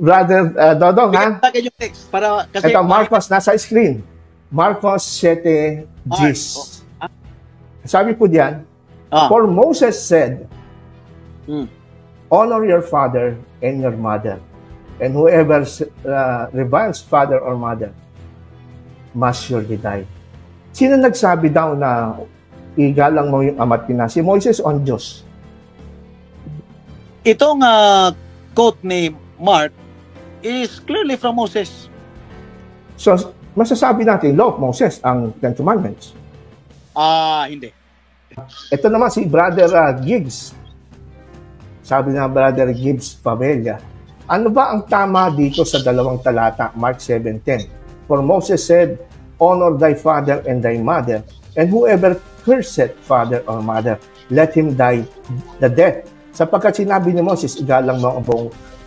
Brother Dodong, ha? Bigyan yung text para kasi Ito, Marcos, nasa screen. Marcos 7, Gis. Sabi po diyan, for Moses said, honor your father and your mother, and whoever reviles father or mother must surely die. Sino nagsabi daw na igalang mo yung ama't ina? Si Moses o ang Diyos? Itong quote ni Mark is clearly from Moses. So, masasabi natin, law of Moses, ang Ten Commandments. Hindi. Ito naman si Brother Gibbs. Sabi na Brother Gibbs Favela, ano ba ang tama dito sa dalawang talata, Mark 7:10? For Moses said, honor thy father and thy mother, and whoever curseth father or mother, let him die the death. Sapagkat sinabi ni Moses, igalang mo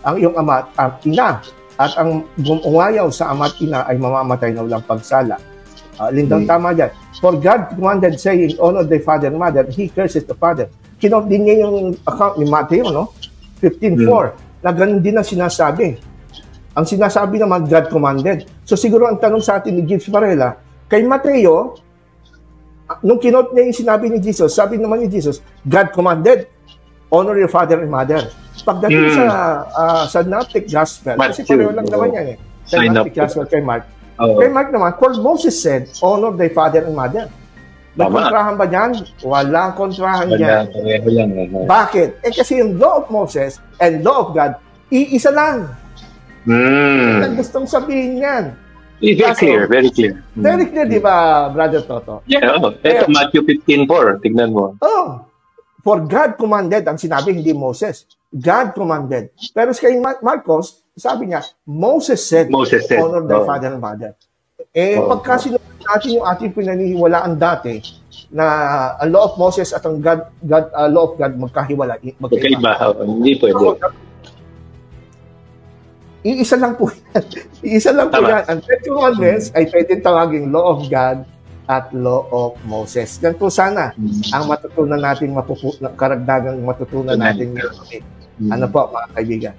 ang iyong ama at ina, at ang gumungayaw sa ama at ina ay mamamatay na walang pagsala. Lindang tama dyan. For God commanded saying, honor thy father and mother, he curses the father. Kinot din niya yung account ni Matthew, no? 15:4. Na ganun din ang sinasabi. Ang sinasabi naman, God commanded. So siguro ang tanong sa atin ni Gibbs Varela, kay Mateo, nung kinot niya yung sinabi ni Jesus, sabi naman ni Jesus, God commanded, honor your father and mother. Pagdating sa Synoptic Gospel, kasi pareho lang naman yan eh. Synoptic Gospel kay Mark. Kay Mark naman, for Moses said, honor thy father and mother. May kontrahan ba dyan? Walang kontrahan dyan. Bakit? Kasi yung law of Moses and law of God, iisa lang. Ang gustong sabihin yan. Very clear, very clear. Very clear, di ba, Brother Toto? Yeah, ito Matthew 15:4, tignan mo. For God commanded, ang sinabi, hindi Moses. God commanded. Pero kay Marcos, sabi niya, Moses said, honor thy father and mother. Pagka sinunod natin yung ating pinaniniwalaan dati, na ang law of Moses at ang law of God magkahiwala. Magkaiba. Hindi pwede. Iisa lang po yan. Iisa lang po yan. Ang Ten Commandments ay pwedeng tawaging law of God at law of Moses. Yan po sana ang matutunan natin, karagdagang matutunan natin. Ano po, mga kaibigan?